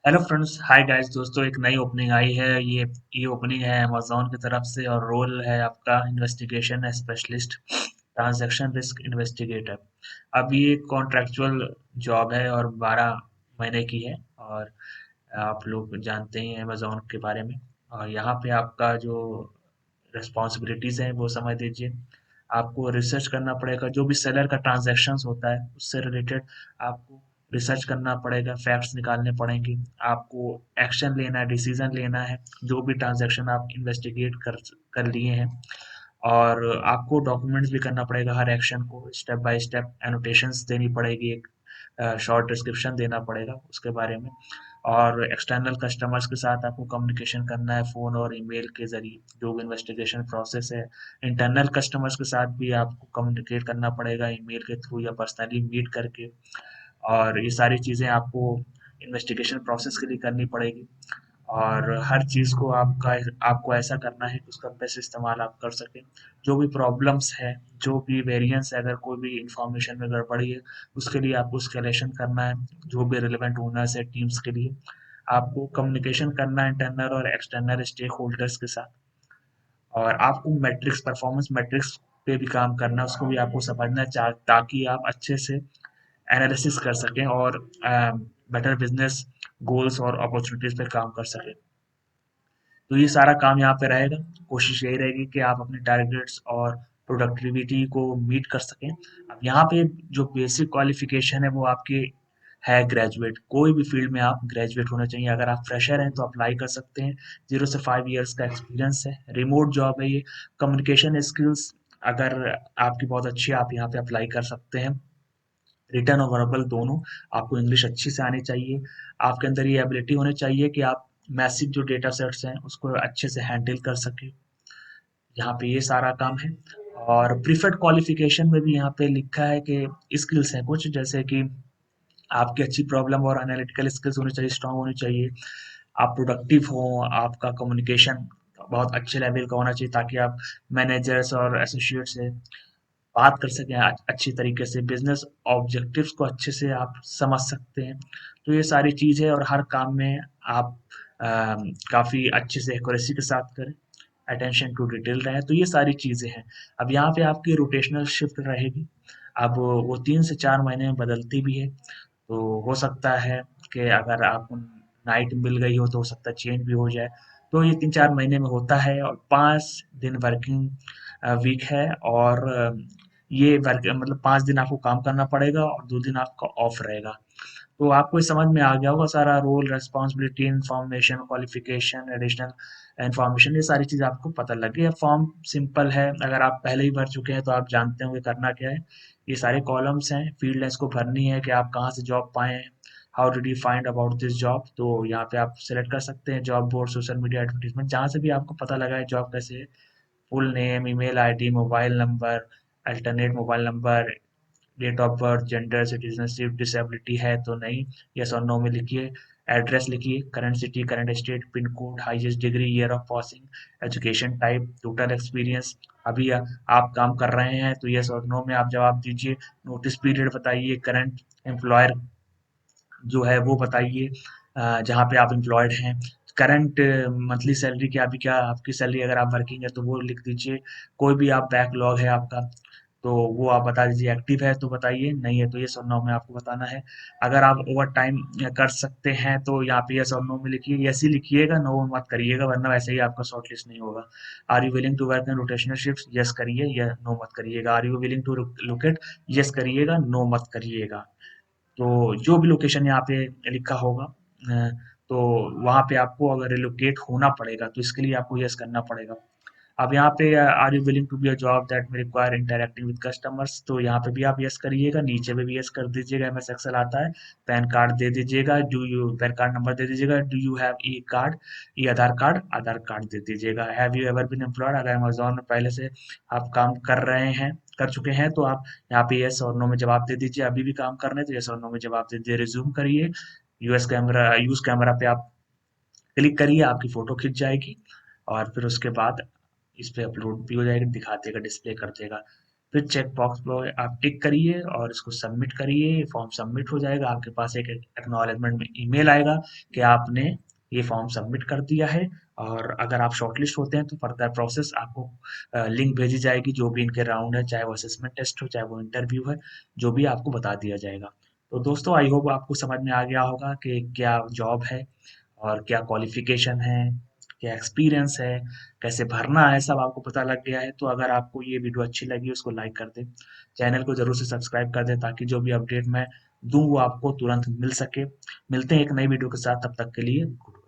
Hello friends, hi guys. दोस्तों, एक नई ओपनिंग आई है। ये ओपनिंग है अमेज़न की तरफ से और रोल है आपका investigation specialist, transaction risk investigator. अब ये कॉन्ट्रैक्चुअल जॉब है और 12 महीने की है। और आप लोग जानते ही हैं अमेज़न के बारे में। और यहाँ पे आपका जो रिस्पॉन्सिबिलिटीज़ हैं वो समझ लीजिए। आपको रिसर्च करना पड़ेगा, जो भी सेलर का ट्रांजैक्शंस होता है उससे रिलेटेड आपको रिसर्च करना पड़ेगा, फैक्ट्स निकालने पड़ेंगे। आपको एक्शन लेना है, डिसीजन लेना है, जो भी ट्रांजैक्शन आप इन्वेस्टिगेट कर लिए हैं। और आपको डॉक्यूमेंट्स भी करना पड़ेगा, हर एक्शन को स्टेप बाय स्टेप एनोटेशंस देनी पड़ेगी, एक शॉर्ट डिस्क्रिप्शन देना पड़ेगा उसके बारे में। और एक्सटर्नल कस्टमर्स के साथ आपको कम्युनिकेशन करना है फ़ोन और ईमेल के ज़रिए, जो भी इन्वेस्टिगेशन प्रोसेस है। इंटरनल कस्टमर्स के साथ भी आपको कम्युनिकेट करना पड़ेगा ईमेल के थ्रू या पर्सनली मीट करके। और ये सारी चीज़ें आपको इन्वेस्टिगेशन प्रोसेस के लिए करनी पड़ेगी। और हर चीज़ को आपको ऐसा करना है कि उसका बेस्ट इस्तेमाल आप कर सकें। जो भी प्रॉब्लम्स है, जो भी वेरिएंस है, अगर कोई भी इंफॉर्मेशन में गड़बड़ी है, उसके लिए आपको एस्केलेशन करना है, जो भी रिलेवेंट ओनर्स है टीम्स के लिए। आपको कम्युनिकेशन करना है इंटरनल और एक्सटर्नल स्टेक होल्डर्स के साथ। और आपको मैट्रिक्स, परफॉर्मेंस मैट्रिक्स पे भी काम करना है, उसको भी आपको समझना है ताकि आप अच्छे से एनालिसिस कर सकें और बेटर बिजनेस गोल्स और अपॉर्चुनिटीज पे काम कर सकें। तो ये सारा काम यहाँ पे रहेगा। कोशिश यही रहेगी कि आप अपने टारगेट्स और प्रोडक्टिविटी को मीट कर सकें। अब यहाँ पे जो बेसिक क्वालिफिकेशन है वो आपकी है ग्रेजुएट। कोई भी फील्ड में आप ग्रेजुएट होना चाहिए। अगर आप फ्रेशर हैं तो अप्लाई कर सकते हैं। 0 से 5 इयर्स का एक्सपीरियंस है। रिमोट जॉब है ये। कम्युनिकेशन स्किल्स अगर आपकी बहुत अच्छी है, आप यहाँ पे अप्लाई कर सकते हैं। रिटन और वर्बल दोनों। आपको इंग्लिश अच्छी से आनी चाहिए। आपके अंदर ये एबिलिटी होनी चाहिए कि आप मैसिव जो डेटा सेट्स हैं उसको अच्छे से हैंडल कर सकें। यहाँ पे ये सारा काम है। और प्रीफर्ड क्वालिफिकेशन में भी यहाँ पे लिखा है कि स्किल्स हैं कुछ, जैसे कि आपकी अच्छी प्रॉब्लम और एनालिटिकल स्किल्स होनी चाहिए, स्ट्रांग होनी चाहिए। आप प्रोडक्टिव हो, आपका कम्युनिकेशन बहुत अच्छे लेवल का होना चाहिए ताकि आप मैनेजर्स और एसोसिएट से बात कर सकें अच्छी तरीके से। बिजनेस ऑब्जेक्टिव्स को अच्छे से आप समझ सकते हैं। तो ये सारी चीज़ है और हर काम में आप काफ़ी अच्छे से एक्यूरेसी के साथ करें, अटेंशन टू डिटेल रहें। तो ये सारी चीज़ें हैं। अब यहाँ पे आपकी रोटेशनल शिफ्ट रहेगी। अब वो 3 से 4 महीने में बदलती भी है। तो हो सकता है कि अगर आपको नाइट मिल गई हो तो हो सकता है चेंज भी हो जाए। तो ये 3-4 महीने में होता है। और 5 दिन वर्किंग वीक है। और ये वर्क मतलब 5 दिन आपको काम करना पड़ेगा और 2 दिन आपका ऑफ रहेगा। तो आपको ये समझ में आ गया होगा सारा role, responsibility, information, qualification, additional information, ये सारी चीज़ आपको पता लग गई है। फॉर्म सिंपल है। अगर आप पहले ही भर चुके हैं तो आप जानते होंगे करना क्या है। ये सारे कॉलम्स हैं, फील्ड है, इसको भरनी है कि आप कहाँ से जॉब पाए हैं। How did you find about this job. तो यहाँ पे आप सेलेक्ट कर सकते हैं job board, social media advertisement, जहाँ से भी आपको पता लगा है जॉब कैसे है। Full name, email ID, mobile number, alternate mobile number, date of birth, gender, citizenship, disability है तो नहीं, यस और नो में लिखिए। एड्रेस लिखिए, current city, current state, pin code, highest degree, year of passing, education type, total experience. अभी आप काम कर रहे हैं तो यस और नो में आप जवाब दीजिए। नोटिस पीरियड बताइए। करंट एम्प्लॉयर जो है वो बताइए, जहाँ पे आप एम्प्लॉयड हैं। करंट मंथली सैलरी क्या आपकी सैलरी, अगर आप वर्किंग है तो वो लिख दीजिए। कोई भी आप बैकलॉग है आपका तो वो आप बता दीजिए। एक्टिव है तो बताइए, नहीं है तो यस और नो में आपको बताना है। अगर आप ओवर टाइम कर सकते हैं तो यहाँ पे यस और नो में लिखिए। यस ही लिखिएगा, नो मत करिएगा, वरना वैसे ही आपका शॉर्ट लिस्ट नहीं होगा। Are you willing to work in rotational shift, yes करिए या नो मत करिएगा। Are you willing to locate, yes करिएगा, नो मत करिएगा। तो जो भी लोकेशन यहाँ पे लिखा होगा, तो वहाँ पे आपको अगर रिलोकेट होना पड़ेगा तो इसके लिए आपको यस करना पड़ेगा। अब यहाँ पे are you willing to be a job that may require interacting with customers, तो यहाँ पे भी आप यस करिएगा। नीचे में भी यस कर दीजिएगा, एमएस एक्सेल आता है। पैन कार्ड दे दीजिएगा। Do you PAN card number दे दीजिएगा। Do you have e card, e Aadhaar card, Aadhaar card दे दीजिएगा। Have you ever been employed, अगर अमेजोन में पहले से आप काम कर रहे हैं, कर चुके हैं, तो आप यहाँ पे यस और नो में जवाब दे दीजिए। अभी भी काम कर रहे हैं तो यस और नो में जवाब दे दीजिए। रिज्यूम करिए। यूज कैमरा पे आप क्लिक करिए, आपकी फोटो खिंच जाएगी। और फिर उसके बाद इस पे अपलोड भी हो जाएगी, दिखा देगा, डिस्प्ले कर देगा। फिर चेक बॉक्स पर आप टिक करिए और इसको सबमिट करिए। फॉर्म सबमिट हो जाएगा, आपके पास एक एक्नॉलेजमेंट में ईमेल आएगा कि आपने ये फॉर्म सबमिट कर दिया है। और अगर आप शॉर्टलिस्ट होते हैं तो फर्दर प्रोसेस आपको लिंक भेजी जाएगी, जो भी इनके राउंड है, चाहे वो असेसमेंट टेस्ट हो, चाहे वो इंटरव्यू है, जो भी आपको बता दिया जाएगा। तो दोस्तों आई होप आपको समझ में आ गया होगा कि क्या जॉब है और क्या क्वालिफिकेशन है, क्या एक्सपीरियंस है, कैसे भरना है, सब आपको पता लग गया है। तो अगर आपको ये वीडियो अच्छी लगी उसको लाइक कर दें, चैनल को ज़रूर से सब्सक्राइब कर दें, ताकि जो भी अपडेट मैं दूँ वो आपको तुरंत मिल सके। मिलते हैं एक नई वीडियो के साथ, तब तक के लिए गुड बाय।